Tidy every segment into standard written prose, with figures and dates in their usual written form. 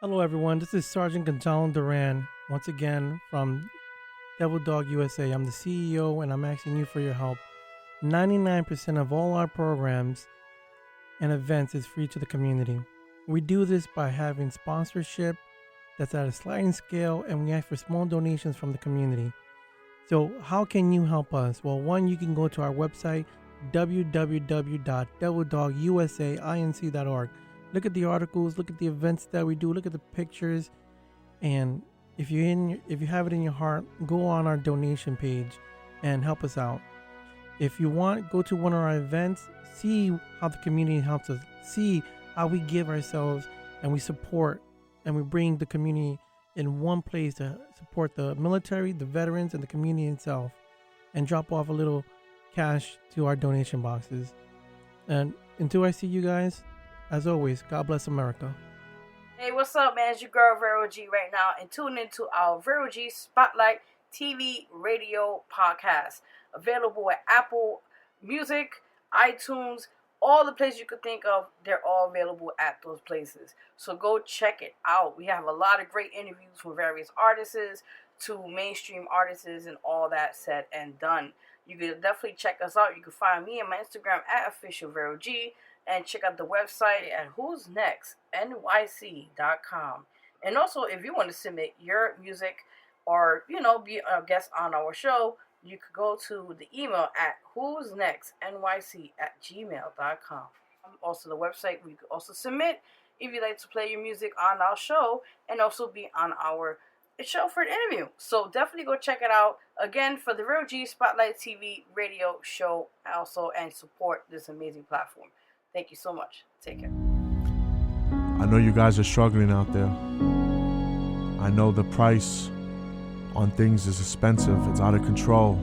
Hello, everyone. This is Sergeant Gonzalo Duran, once again from Devil Dog USA. I'm the CEO, and I'm asking you for your help. 99% of all our programs and events is free to the community. We do this by having sponsorship that's at a sliding scale, and we ask for small donations from the community. So how can you help us? Well, one, you can go to our website, www.devildogUSAinc.org. Look at the articles, look at the events that we do, look at the pictures, and if you have it in your heart, go on our donation page and help us out. If you want, go to one of our events, see how the community helps us, see how we give ourselves and we support and we bring the community in one place to support the military, the veterans, and the community itself, and drop off a little cash to our donation boxes. And until I see you guys, as always, God bless America. Hey, what's up, man? It's your girl, Vero G, right now, and tune into our Vero G Spotlight TV radio podcast. Available at Apple Music, iTunes, all the places you could think of, they're all available at those places. So go check it out. We have a lot of great interviews from various artists to mainstream artists and all that said and done. You can definitely check us out. You can find me on my Instagram at officialverog, and check out the website at WhosNextNYCRadio.com. And also, if you want to submit your music or, be a guest on our show, you could go to the email at WhosNextNYC@gmail.com. Also, the website where you could also submit if you'd like to play your music on our show and also be on our show for an interview. So definitely go check it out. Again, for the Vero G Spotlight TV radio show also, and support this amazing platform. Thank you so much. Take care. I know you guys are struggling out there. I know the price on things is expensive. It's out of control.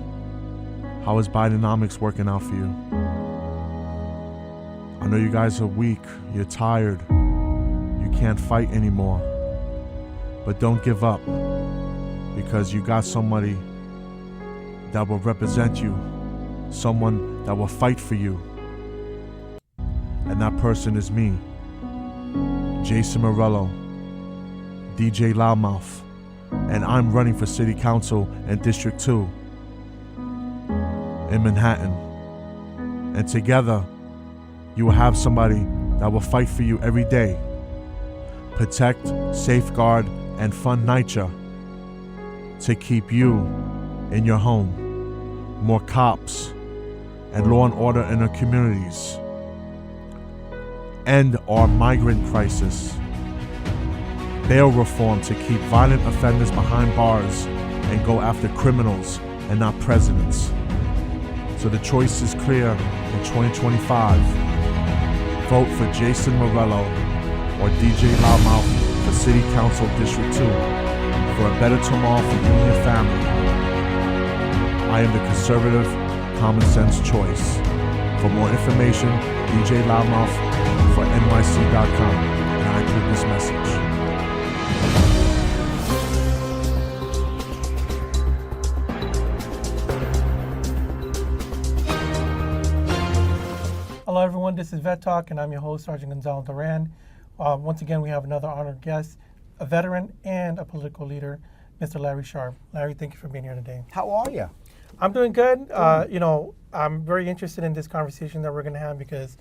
How is Bidenomics working out for you? I know you guys are weak. You're tired. You can't fight anymore. But don't give up, because you got somebody that will represent you, someone that will fight for you. And that person is me, Jason Morello, DJ Loudmouth, and I'm running for City Council in District 2 in Manhattan. And together, you will have somebody that will fight for you every day, protect, safeguard, and fund NYCHA to keep you in your home, more cops, and law and order in our communities. End our migrant crisis. Bail reform to keep violent offenders behind bars and go after criminals and not presidents. So the choice is clear in 2025. Vote for Jason Morello or DJ Loudmouth for City Council District 2 for a better tomorrow for you and your family. I am the conservative, common sense choice. For more information, DJ Loudmouth for NYC.com, and I include this message. Hello, everyone. This is Vet Talk, and I'm your host, Sergeant Gonzalo Duran. Once again, we have another honored guest, a veteran and a political leader, Mr. Larry Sharpe. Larry, thank you for being here today. How are you? I'm doing good. I'm very interested in this conversation that we're going to have because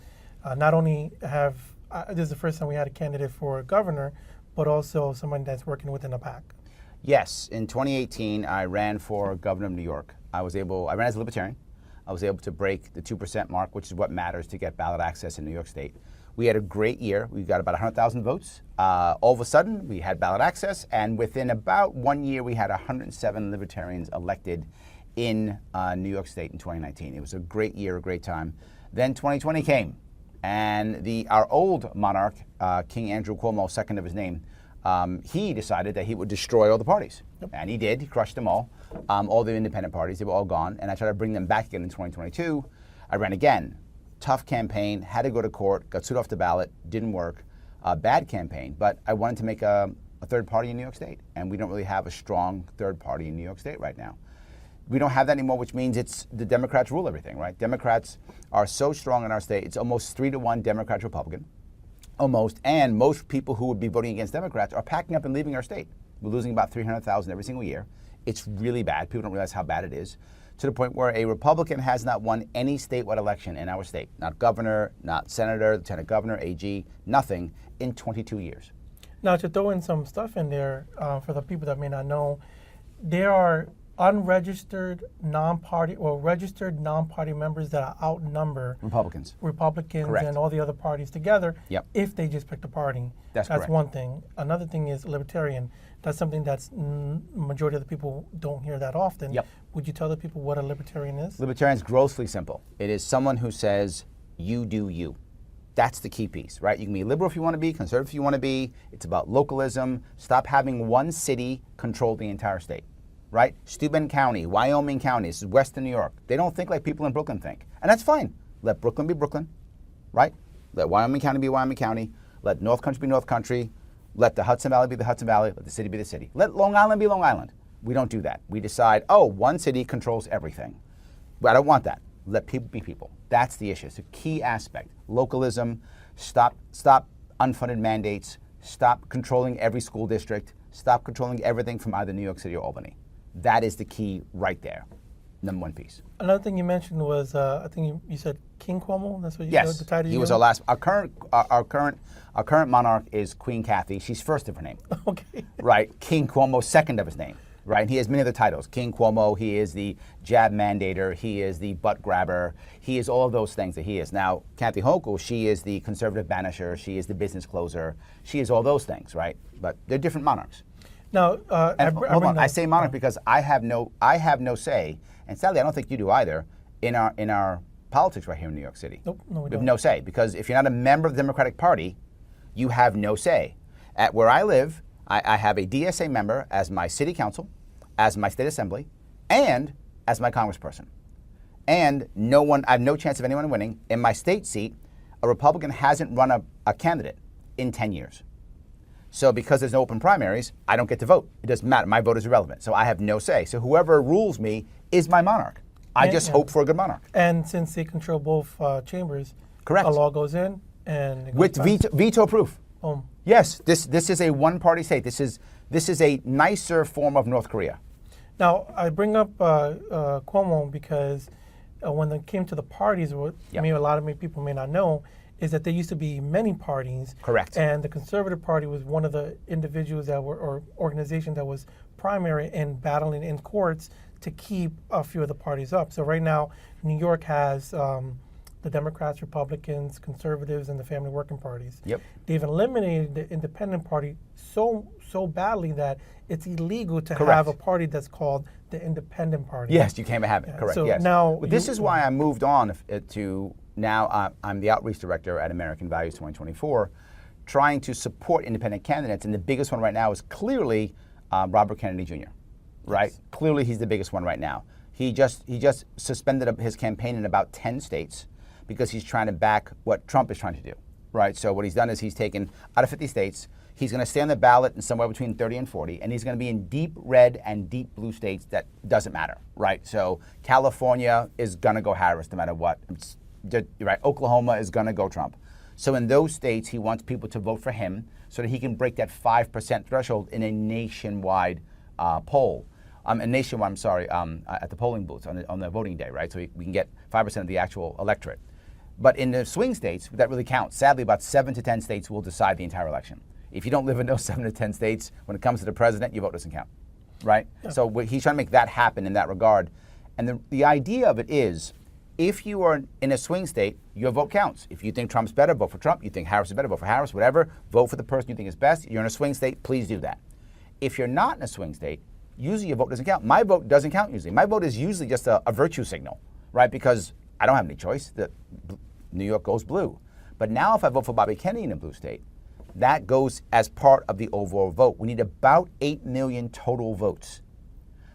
not only this is the first time we had a candidate for governor, but also someone that's working within a PAC. Yes. In 2018, I ran for governor of New York. I ran as a Libertarian. I was able to break the 2% mark, which is what matters to get ballot access in New York State. We had a great year. We got about 100,000 votes. All of a sudden, we had ballot access, and within about 1 year, we had 107 Libertarians elected in New York State in 2019. It was a great year, a great time. Then 2020 came, and our old monarch, King Andrew Cuomo, second of his name, he decided that he would destroy all the parties. Yep. And he did. He crushed them all the independent parties. They were all gone, and I tried to bring them back again in 2022. I ran again. Tough campaign, had to go to court, got sued off the ballot, didn't work. Bad campaign, but I wanted to make a third party in New York State, and we don't really have a strong third party in New York State right now. We don't have that anymore, which means it's the Democrats rule everything, right? Democrats are so strong in our state. It's almost 3-1 Democrat-Republican. Almost. And most people who would be voting against Democrats are packing up and leaving our state. We're losing about 300,000 every single year. It's really bad. People don't realize how bad it is, to the point where a Republican has not won any statewide election in our state. Not governor, not senator, lieutenant governor, AG, nothing in 22 years. Now, to throw in some stuff in there for the people that may not know, there are unregistered non-party or registered non-party members that outnumber Republicans Correct. And all the other parties together. Yep. If they just picked a party. That's correct. one thing. Another thing is Libertarian. That's something that's majority of the people don't hear that often. Yep. Would you tell the people what a Libertarian is? Libertarian is grossly simple. It is someone who says, you do you. That's the key piece, right? You can be liberal if you want to be, conservative if you want to be. It's about localism. Stop having one city control the entire state, right? Steuben County, Wyoming County, this is Western New York. They don't think like people in Brooklyn think. And that's fine. Let Brooklyn be Brooklyn, right? Let Wyoming County be Wyoming County. Let North Country be North Country. Let the Hudson Valley be the Hudson Valley. Let the city be the city. Let Long Island be Long Island. We don't do that. We decide, oh, one city controls everything. But I don't want that. Let people be people. That's the issue. It's a key aspect. Localism, stop unfunded mandates, stop controlling every school district, stop controlling everything from either New York City or Albany. That is the key right there. Number one piece. Another thing you mentioned was, I think you said King Cuomo. That's what you yes, the title. He was our last. Our current monarch is Queen Kathy. She's first of her name. Okay. Right. King Cuomo, second of his name. Right. And he has many other titles. King Cuomo. He is the jab mandator. He is the butt grabber. He is all of those things that he is. Now, Kathy Hochul, she is the conservative banisher. She is the business closer. She is all those things. Right. But they're different monarchs. Now, hold on. I say monarch because I have no say. And sadly, I don't think you do either, in our politics right here in New York City. Nope, no, we have don't. no say, because if you're not a member of the Democratic Party, you have no say. At where I live, I have a DSA member as my city council, as my state assembly, and as my congressperson. And I have no chance of anyone winning. In my state seat, a Republican hasn't run a candidate in 10 years. So because there's no open primaries, I don't get to vote. It doesn't matter. My vote is irrelevant. So I have no say. So whoever rules me is my monarch. I just hope for a good monarch. And since they control both chambers, correct, a law goes in and it goes with veto proof. Boom. Yes, this is a one-party state. This is a nicer form of North Korea. Now I bring up Cuomo because when it came to the parties, what maybe a lot of people may not know is that there used to be many parties. Correct. And the Conservative Party was one of the individuals that were, or organization that was primary in battling in courts to keep a few of the parties up. So right now, New York has the Democrats, Republicans, Conservatives, and the Family Working Parties. Yep. They've eliminated the Independent Party so badly that it's illegal to Correct. have a party that's called the Independent Party. Yes, you can't have it. Correct. So yes. now but this is why I moved on to now. I'm the outreach director at American Values 2024, trying to support independent candidates, and the biggest one right now is clearly Robert Kennedy Jr. Right? Yes. Clearly, he's the biggest one right now. He just suspended his campaign in about 10 states because he's trying to back what Trump is trying to do. Right? So what he's done is he's taken out of 50 states. He's going to stay on the ballot in somewhere between 30 and 40, and he's going to be in deep red and deep blue states that doesn't matter. Right? So California is going to go Harris no matter what. Right? Oklahoma is going to go Trump. So in those states, he wants people to vote for him so that he can break that 5% threshold in a nationwide poll. At the polling booths on the voting day, right? So we can get 5% of the actual electorate. But in the swing states, that really counts. Sadly, about 7 to 10 states will decide the entire election. If you don't live in those 7 to 10 states, when it comes to the president, your vote doesn't count, right? Yeah. So he's trying to make that happen in that regard. And the idea of it is, if you are in a swing state, your vote counts. If you think Trump's better, vote for Trump. You think Harris is better, vote for Harris, whatever. Vote for the person you think is best. You're in a swing state, please do that. If you're not in a swing state, usually your vote doesn't count. My vote doesn't count usually. My vote is usually just a virtue signal, right? Because I don't have any choice. New York goes blue. But now if I vote for Bobby Kennedy in a blue state, that goes as part of the overall vote. We need about 8 million total votes.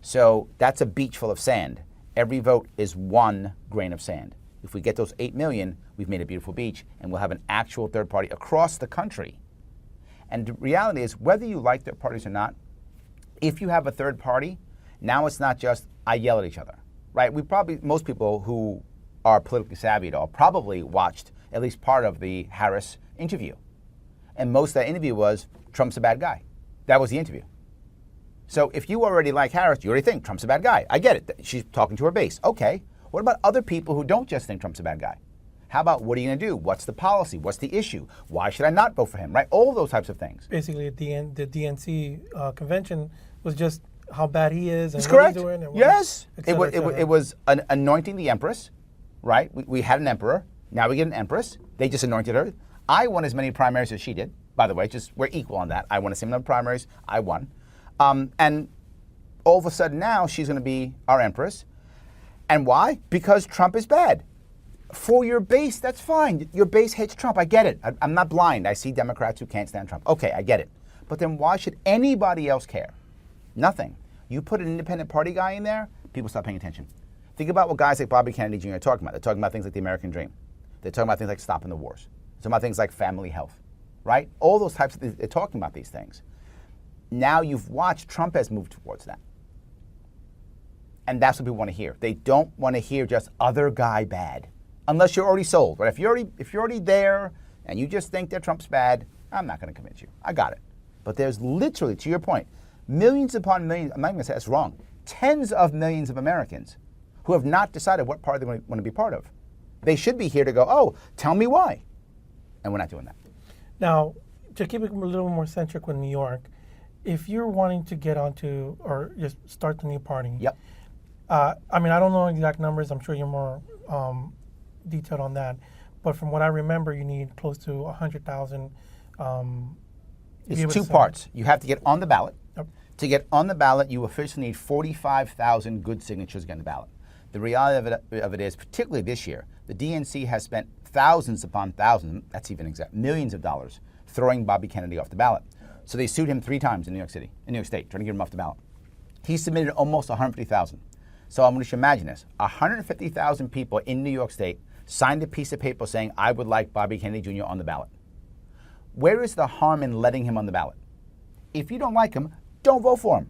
So that's a beach full of sand. Every vote is 1 grain of sand. If we get those 8 million, we've made a beautiful beach, and we'll have an actual third party across the country. And the reality is, whether you like third parties or not, if you have a third party, now it's not just I yell at each other, right? Most people who are politically savvy at all probably watched at least part of the Harris interview, And most of that interview was, Trump's a bad guy. That was the interview. So if you already like Harris, you already think Trump's a bad guy. I get it. She's talking to her base. Okay. What about other people who don't just think Trump's a bad guy? How about, what are you going to do? What's the policy? What's the issue? Why should I not vote for him, right? All those types of things. Basically, the DNC convention was just how bad he is. And That's correct. He's doing and Yes. et cetera, et cetera. It was anointing the empress, right? We had an emperor. Now we get an empress. They just anointed her. I won as many primaries as she did. By the way, just we're equal on that. I won the same number of primaries. I won. And all of a sudden now she's going to be our empress. And why? Because Trump is bad. For your base, that's fine. Your base hates Trump. I get it. I'm not blind. I see Democrats who can't stand Trump. Okay, I get it. But then why should anybody else care? Nothing. You put an independent party guy in there, people stop paying attention. Think about what guys like Bobby Kennedy Jr. are talking about. They're talking about things like the American dream. They're talking about things like stopping the wars. They're talking about things like family health, right? All those types of things. They're talking about these things. Now you've watched Trump has moved towards that. And that's what people want to hear. They don't want to hear just other guy bad. Unless you're already sold. But if you're already there and you just think that Trump's bad, I'm not going to convince you. I got it. But there's literally, to your point, millions upon millions, I'm not going to say that's wrong, tens of millions of Americans who have not decided what party they want to be part of. They should be here to go, oh, tell me why. And we're not doing that. Now, to keep it a little more centric with New York, if you're wanting to get onto or just start the new party, Yep. I mean, I don't know exact numbers. I'm sure you're more detailed on that. But from what I remember, you need close to 100,000. It's two parts. You have to get on the ballot. Yep. To get on the ballot, you officially need 45,000 good signatures to get on the ballot. The reality of it is, particularly this year, the DNC has spent thousands upon thousands, that's even exact, millions of dollars, throwing Bobby Kennedy off the ballot. So they sued him 3 times in New York State, trying to get him off the ballot. He submitted almost 150,000. So I'm going to imagine this. 150,000 people in New York State signed a piece of paper saying, I would like Bobby Kennedy Jr. on the ballot. Where is the harm in letting him on the ballot? If you don't like him, don't vote for him,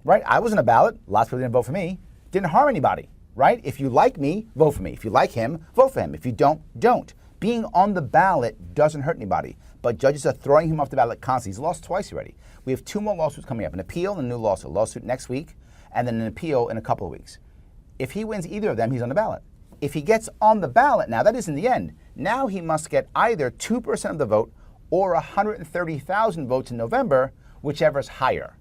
right? I was on the ballot. Lots of people didn't vote for me. Didn't harm anybody, right? If you like me, vote for me. If you like him, vote for him. If you don't, don't. Being on the ballot doesn't hurt anybody, but judges are throwing him off the ballot constantly. He's lost twice already. We have 2 more lawsuits coming up, an appeal and a new lawsuit. Lawsuit next week, and then an appeal in a couple of weeks. If he wins either of them, he's on the ballot. If he gets on the ballot, now that is in the end, now he must get either 2% of the vote or 130,000 votes in November, whichever is higher.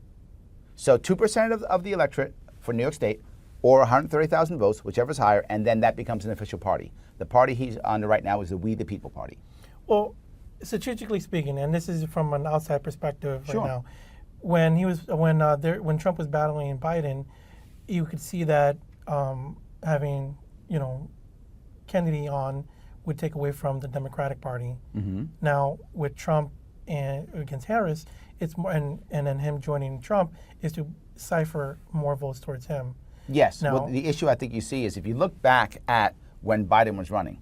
So 2% of the electorate for New York State or 130,000 votes, whichever is higher, and then that becomes an official party. The party he's under right now is the We the People Party. Well, strategically speaking, and this is from an outside perspective Sure. right now, when Trump was battling Biden, you could see that having Kennedy on would take away from the Democratic Party. Mm-hmm. Now with Trump and against Harris, it's more, and then him joining Trump is to cipher more votes towards him. Yes. Now, well, the issue I think you see is if you look back at when Biden was running,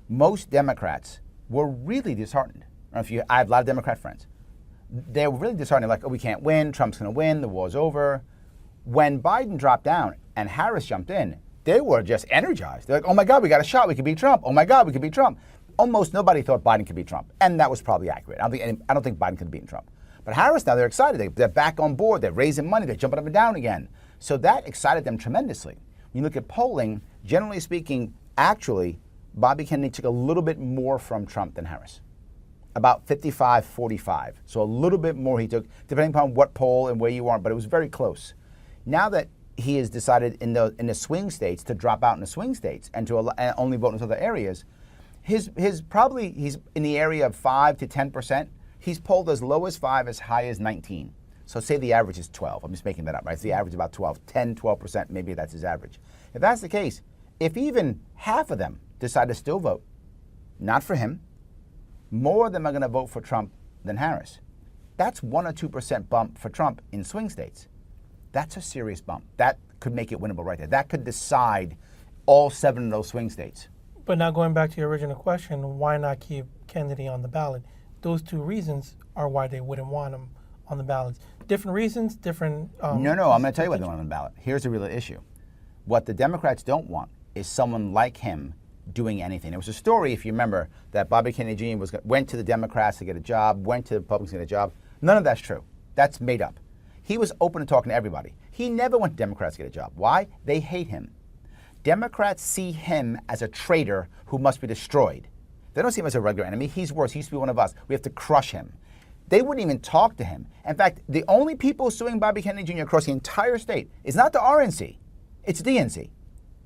most Democrats were really disheartened. I have a lot of Democrat friends. They were really disheartened, like, oh, we can't win, Trump's going to win, the war's over. When Biden dropped down and Harris jumped in, they were just energized. They're like, oh my God, we got a shot, we could beat Trump. Oh my God, we could beat Trump. Almost nobody thought Biden could beat Trump, and that was probably accurate. I don't think Biden could beat Trump. But Harris now, they're excited. They're back on board. They're raising money. They're jumping up and down again. So that excited them tremendously. When you look at polling, generally speaking, actually, Bobby Kennedy took a little bit more from Trump than Harris. About 55-45. So a little bit more he took, depending upon what poll and where you are, but it was very close. Now that he has decided in the swing states to drop out in the swing states and to only vote in those other areas, he's in the area of 5 to 10%. He's polled as low as 5, as high as 19. So say the average is 12. I'm just making that up, right? So the average is about 12%, maybe that's his average. If that's the case, if even half of them decide to still vote, not for him, more of them are going to vote for Trump than Harris. That's 1 or 2% bump for Trump in swing states. That's a serious bump. That could make it winnable right there. That could decide all 7 of those swing states. But now going back to your original question, why not keep Kennedy on the ballot? Those 2 reasons are why they wouldn't want him on the ballot. Different reasons, different... No, I'm going to tell you why they want him on the ballot. Here's the real issue. What the Democrats don't want is someone like him doing anything. There was a story, if you remember, that Bobby Kennedy Jr. went to the Democrats to get a job, went to the Republicans to get a job. None of that's true. That's made up. He was open to talking to everybody. He never went to Democrats to get a job. Why? They hate him. Democrats see him as a traitor who must be destroyed. They don't see him as a regular enemy. He's worse. He used to be one of us. We have to crush him. They wouldn't even talk to him. In fact, the only people suing Bobby Kennedy Jr. across the entire state is not the RNC. It's DNC.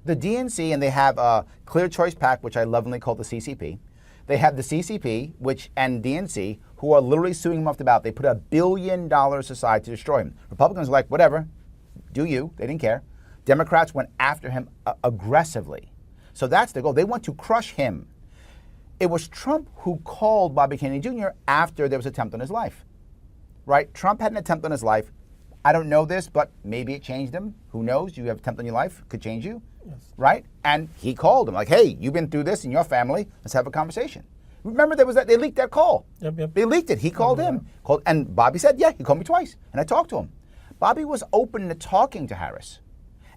The DNC, and they have a Clear Choice PAC, which I lovingly call the CCP. They have the CCP, and DNC, who are literally suing him off the ballot. They put $1 billion aside to destroy him. Republicans are like, whatever, do you. They didn't care. Democrats went after him aggressively. So that's the goal. They want to crush him. It was Trump who called Bobby Kennedy Jr. after there was an attempt on his life, right? Trump had an attempt on his life. I don't know this, but maybe it changed him. Who knows? You have an attempt on your life, could change you, yes. Right? And he called him like, hey, you've been through this in your family. Let's have a conversation. Remember, there was they leaked that call. Yep. They leaked it. He called him. And Bobby said, yeah, he called me twice. And I talked to him. Bobby was open to talking to Harris.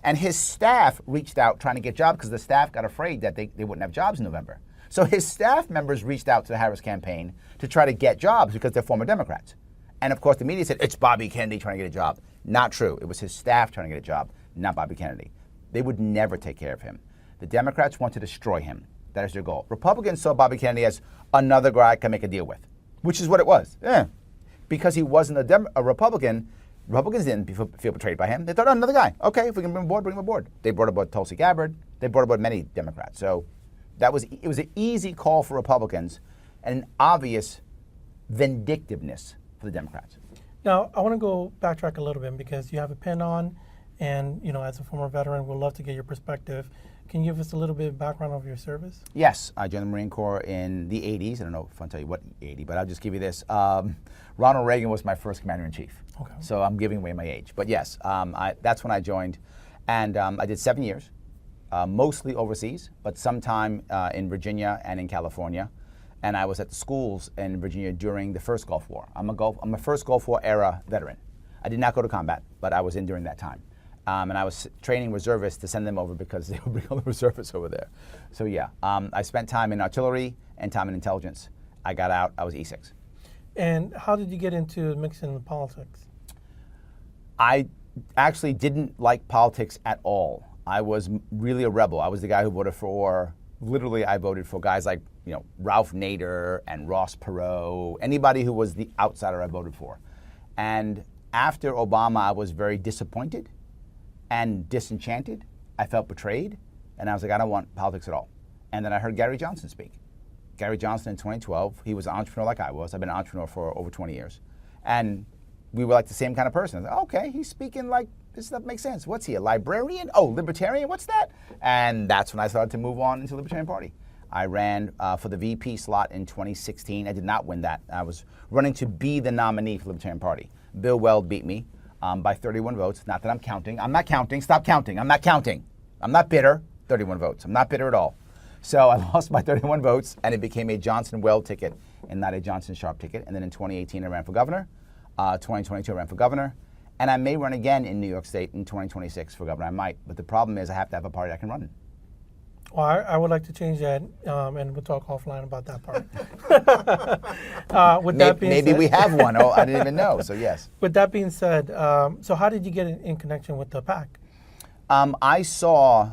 And his staff reached out trying to get jobs because the staff got afraid that they wouldn't have jobs in November. So his staff members reached out to the Harris campaign to try to get jobs because they're former Democrats. And of course, the media said, it's Bobby Kennedy trying to get a job. Not true. It was his staff trying to get a job, not Bobby Kennedy. They would never take care of him. The Democrats want to destroy him. That is their goal. Republicans saw Bobby Kennedy as another guy I can make a deal with, which is what it was. Yeah. Because he wasn't a Republican, Republicans didn't feel betrayed by him. They thought, oh, another guy. Okay, if we can bring him aboard, bring him aboard. They brought aboard Tulsi Gabbard. They brought aboard many Democrats. So it was an easy call for Republicans and an obvious vindictiveness for the Democrats. Now, I want to go backtrack a little bit because you have a pen on, and as a former veteran, we'd love to get your perspective. Can you give us a little bit of background of your service? Yes, I joined the Marine Corps in the 80s. I don't know if I'll tell you what 80, but I'll just give you this. Ronald Reagan was my first commander-in-chief. Okay. So I'm giving away my age. But yes, that's when I joined. And I did 7 years, mostly overseas, but sometime in Virginia and in California. And I was at the schools in Virginia during the first Gulf War. I'm a first Gulf War era veteran. I did not go to combat, but I was in during that time. And I was training reservists to send them over because they would bring all the reservists over there. So yeah, I spent time in artillery and time in intelligence. I got out, I was E6. And how did you get into mixing politics? I actually didn't like politics at all. I was really a rebel. I was the guy who voted for, literally I voted for guys like Ralph Nader and Ross Perot, anybody who was the outsider I voted for. And after Obama, I was very disappointed and disenchanted. I felt betrayed, and I was like, I don't want politics at all. And then I heard Gary Johnson speak. Gary Johnson in 2012, he was an entrepreneur like I was. I've been an entrepreneur for over 20 years. And we were like the same kind of person. I was like, okay, he's speaking like this stuff makes sense. What's he, a librarian? Oh, Libertarian, what's that? And that's when I started to move on into the Libertarian Party. I ran for the VP slot in 2016. I did not win that. I was running to be the nominee for the Libertarian Party. Bill Weld beat me by 31 votes. Not that I'm counting. I'm not counting. Stop counting. I'm not counting. I'm not bitter. 31 votes. I'm not bitter at all. So I lost by 31 votes, and it became a Johnson-Weld ticket and not a Johnson-Sharpe ticket. And then in 2018, I ran for governor. 2022, I ran for governor. And I may run again in New York State in 2026 for governor. I might. But the problem is I have to have a party I can run in. Well, I would like to change that, and we'll talk offline about that part. With that being maybe said, we have one. Oh, I didn't even know. So yes. With that being said, so how did you get in connection with the PAC? I saw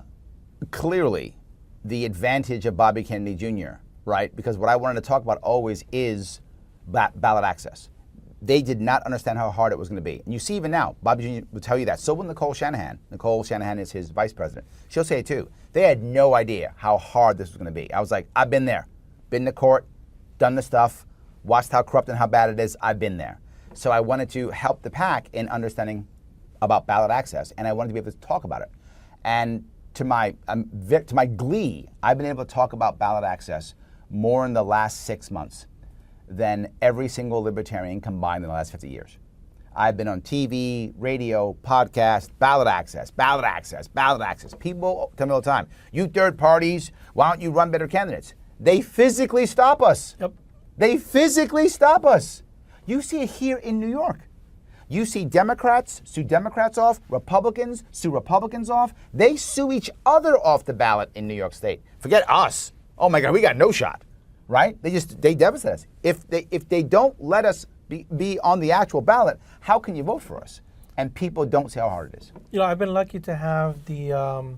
clearly the advantage of Bobby Kennedy Jr., right? Because what I wanted to talk about always is ballot access. They did not understand how hard it was going to be. And you see even now, Bobby Jr. will tell you that. So will Nicole Shanahan. Nicole Shanahan is his vice president. She'll say it too. They had no idea how hard this was going to be. I was like, I've been there. Been to court, done the stuff, watched how corrupt and how bad it is. I've been there. So I wanted to help the PAC in understanding about ballot access, and I wanted to be able to talk about it. And to my glee, I've been able to talk about ballot access more in the last 6 months than every single libertarian combined in the last 50 years. I've been on TV, radio, podcast, ballot access, ballot access, ballot access. People tell me all the time, you third parties, why don't you run better candidates? They physically stop us. Yep. They physically stop us. You see it here in New York. You see Democrats sue Democrats off, Republicans sue Republicans off. They sue each other off the ballot in New York State. Forget us. Oh my God, we got no shot, right? They devastate us. If they don't let us be on the actual ballot, how can you vote for us? And people don't see how hard it is. You know, I've been lucky to have the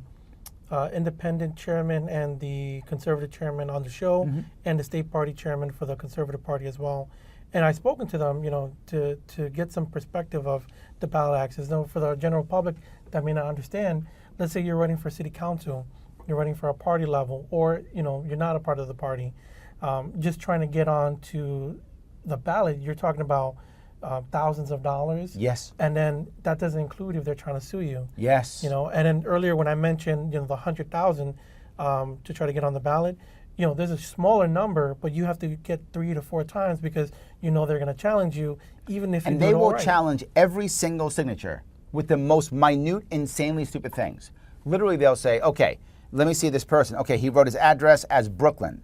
independent chairman and the conservative chairman on the show, and the state party chairman for the conservative party as well. And I've spoken to them, you know, to get some perspective of the ballot access. Now, for the general public that may not understand, let's say you're running for city council, you're running for a party level, or, you know, you're not a part of the party, just trying to get on to the ballot, you're talking about thousands of dollars. Yes. And then that doesn't include if they're trying to sue you. Yes. You know, and then earlier when I mentioned, you know, the 100,000 to try to get on the ballot, you know, there's a smaller number, but you have to get 3 to 4 times because you know they're going to challenge you, even if you do And they will right. challenge every single signature with the most minute, insanely stupid things. Literally, they'll say, okay, let me see this person. Okay, he wrote his address as Brooklyn.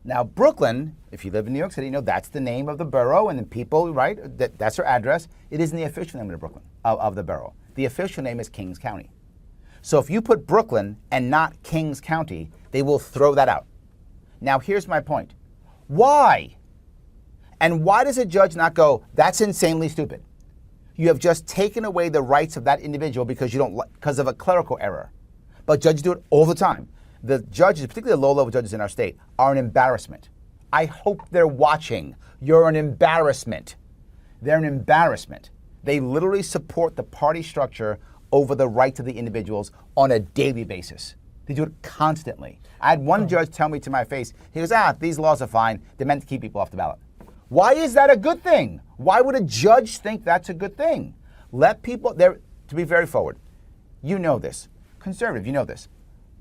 Now, Brooklyn, if you live in New York City, you know that's the name of the borough, and the people, right, that's their address. It isn't the official name of the Brooklyn, of the borough. The official name is Kings County. So if you put Brooklyn and not Kings County, they will throw that out. Now, here's my point. Why? And why does a judge not go, that's insanely stupid? You have just taken away the rights of that individual because because of a clerical error. But judges do it all the time. The judges, particularly the low-level judges in our state, are an embarrassment. I hope they're watching. You're an embarrassment. They're an embarrassment. They literally support the party structure over the rights of the individuals on a daily basis. They do it constantly. I had one judge tell me to my face, he goes, these laws are fine. They're meant to keep people off the ballot. Why is that a good thing? Why would a judge think that's a good thing? Let people, to be very forward, you know this. Conservative, you know this.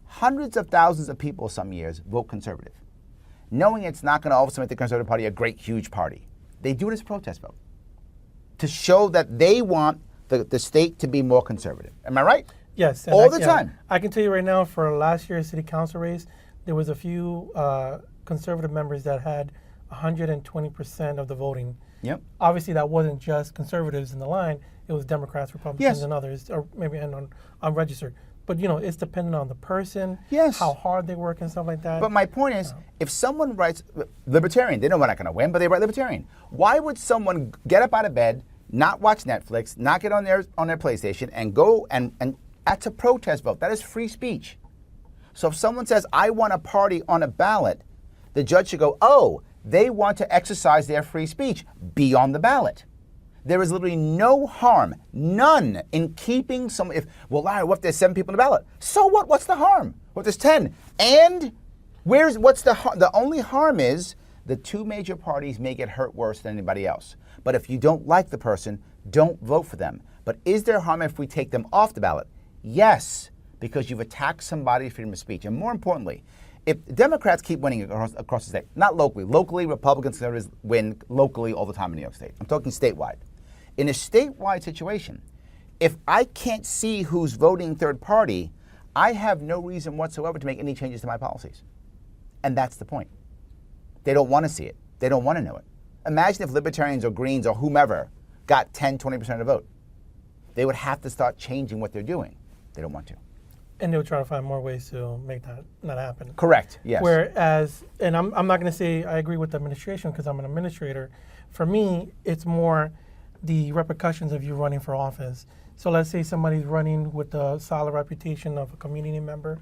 Hundreds of thousands of people some years vote conservative, knowing it's not going to all of a sudden make the Conservative Party a great, huge party. They do it as a protest vote to show that they want the state to be more conservative. Am I right? Yes. All the time. I can tell you right now, for last year's city council race, there was a few conservative members that had 120% of the voting. Yep. Obviously, that wasn't just conservatives in the line. It was Democrats, Republicans, and others, or maybe unregistered. But, you know, it's dependent on the person, how hard they work and stuff like that. But my point is, if someone writes Libertarian, they know we're not going to win, but they write Libertarian. Why would someone get up out of bed, not watch Netflix, not get on their PlayStation, and go and that's a protest vote. That is free speech. So if someone says, I want a party on a ballot, the judge should go, oh, they want to exercise their free speech. Be on the ballot. There is literally no harm, none, in keeping some. Larry, what if there's 7 people on the ballot? So what? What's the harm? What if there's 10? And what's the harm? The only harm is the 2 major parties may get hurt worse than anybody else. But if you don't like the person, don't vote for them. But is there harm if we take them off the ballot? Yes, because you've attacked somebody's freedom of speech. And more importantly, if Democrats keep winning across the state, not locally. Locally, Republicans, conservatives win locally all the time in New York State. I'm talking statewide. In a statewide situation, if I can't see who's voting third party, I have no reason whatsoever to make any changes to my policies. And that's the point. They don't want to see it. They don't want to know it. Imagine if Libertarians or Greens or whomever got 10, 20% of the vote. They would have to start changing what they're doing. They don't want to. And they would try to find more ways to make that not happen. Correct, yes. Whereas, and I'm not going to say I agree with the administration because I'm an administrator. For me, it's more the repercussions of you running for office. So let's say somebody's running with the solid reputation of a community member.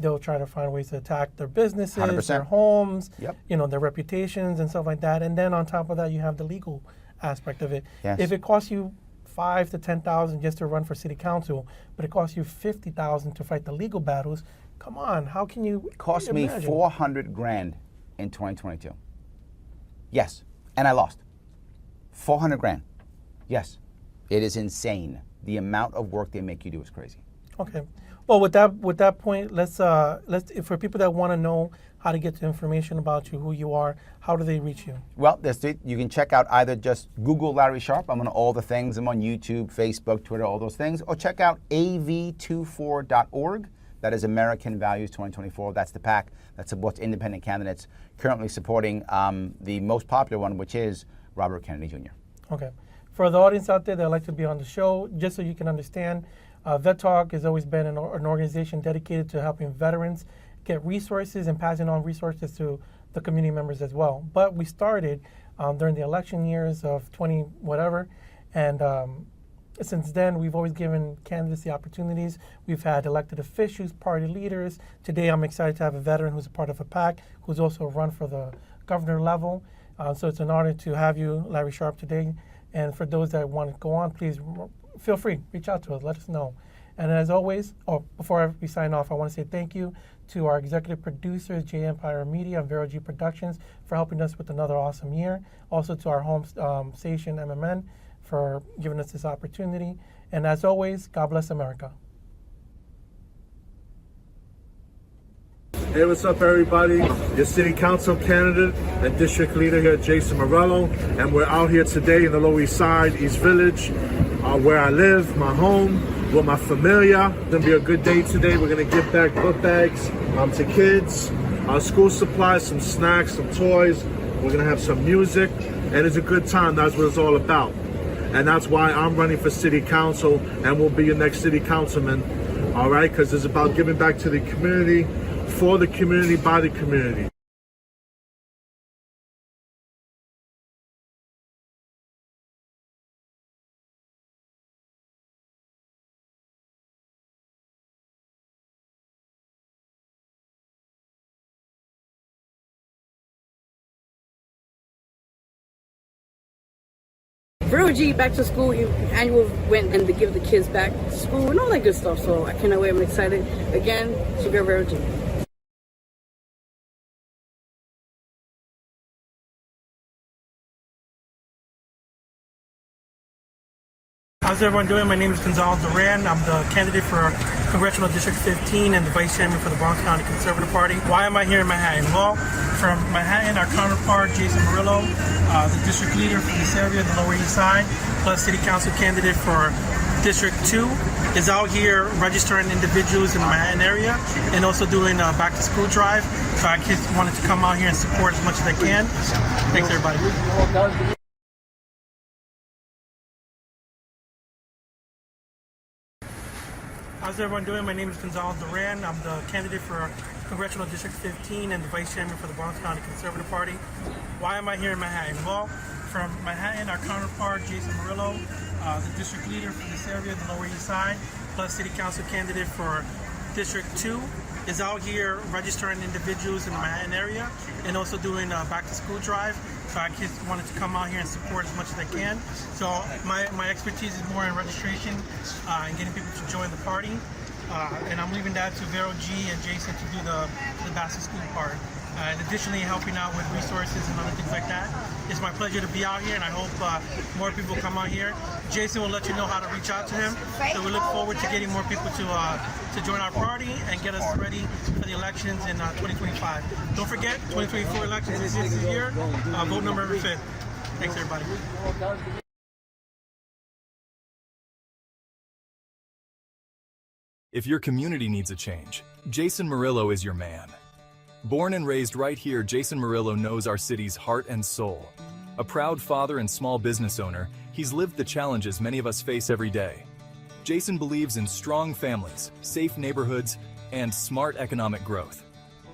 They'll try to find ways to attack their businesses, 100%. their homes, Yep. you know, their reputations and stuff like that. And then on top of that, you have the legal aspect of it. Yes. If it costs you $5,000 to $10,000 just to run for city council, but it costs you $50,000 to fight the legal battles, come on, how can you? It cost me imagine? $400,000 in 2022. Yes, and I lost. $400,000. Yes, it is insane. The amount of work they make you do is crazy. Okay. Well, with that point, let's for people that want to know how to get the information about you, who you are, how do they reach you? Well, you can check out either just Google Larry Sharpe. I'm on all the things. I'm on YouTube, Facebook, Twitter, all those things. Or check out av24.org. That is American Values 2024. That's the PAC that supports independent candidates, currently supporting the most popular one, which is Robert Kennedy Jr. Okay. For the audience out there that would like to be on the show, just so you can understand, Vet Talk has always been an organization dedicated to helping veterans get resources and passing on resources to the community members as well. But we started during the election years of 20 whatever, and since then we've always given candidates the opportunities. We've had elected officials, party leaders. Today I'm excited to have a veteran who's a part of a PAC, who's also run for the governor level. So it's an honor to have you, Larry Sharpe, today. And for those that want to go on, please feel free, reach out to us, let us know. And as always, before we sign off, I want to say thank you to our executive producers, J Empire Media and Vero G Productions, for helping us with another awesome year. Also to our home station, MMN, for giving us this opportunity. And as always, God bless America. Hey, what's up, everybody? Your city council candidate and district leader here, Jason Morello, and we're out here today in the Lower East Side, East Village, where I live, my home, with my familia. It's gonna be a good day today. We're gonna give back book bags to kids, school supplies, some snacks, some toys. We're gonna have some music, and it's a good time. That's what it's all about. And that's why I'm running for city council and will be your next city councilman, all right? Because it's about giving back to the community, for the community, by the community. Vero G back to school annual went and to give the kids back to school and all that good stuff. So I cannot wait. I'm excited. Again, it's your girl Vero G. How's everyone doing? My name is Gonzalo Duran. I'm the candidate for Congressional District 15 and the Vice Chairman for the Bronx County Conservative Party. Why am I here in Manhattan? Well, from Manhattan, our counterpart, Jason Murillo, the district leader for this area, the Lower East Side, plus City Council candidate for District 2, is out here registering individuals in the Manhattan area and also doing a back-to-school drive. So I just wanted to come out here and support as much as I can. Thanks, everybody. How's everyone doing? My name is Gonzalo Duran. I'm the candidate for Congressional District 15 and the Vice Chairman for the Bronx County Conservative Party. Why am I here in Manhattan? Well, from Manhattan, our counterpart, Jason Murillo, the district leader for this area, the Lower East Side, plus City Council candidate for District 2, is out here registering individuals in the Manhattan area and also doing a back-to-school drive. So I just wanted to come out here and support as much as I can. So my expertise is more in registration and getting people to join the party. And I'm leaving that to Vero G and Jason to do the back-to-school part. And additionally, helping out with resources and other things like that. It's my pleasure to be out here, and I hope more people come out here. Jason will let you know how to reach out to him. So we look forward to getting more people to join our party and get us ready for the elections in 2025. Don't forget, 2024 elections is this year. Vote November 5th. Thanks, everybody. If your community needs a change, Jason Murillo is your man. Born and raised right here, Jason Murillo knows our city's heart and soul. A proud father and small business owner, he's lived the challenges many of us face every day. Jason believes in strong families, safe neighborhoods, and smart economic growth.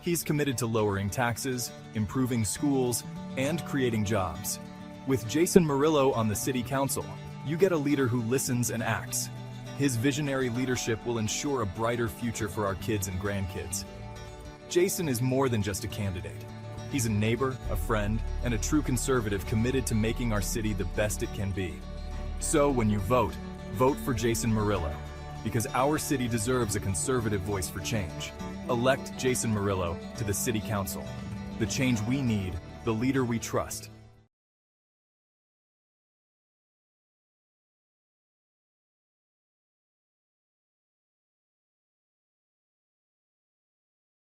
He's committed to lowering taxes, improving schools, and creating jobs. With Jason Murillo on the City Council, you get a leader who listens and acts. His visionary leadership will ensure a brighter future for our kids and grandkids. Jason is more than just a candidate. He's a neighbor, a friend, and a true conservative committed to making our city the best it can be. So when you vote, vote for Jason Murillo, because our city deserves a conservative voice for change. Elect Jason Murillo to the City Council. The change we need, the leader we trust.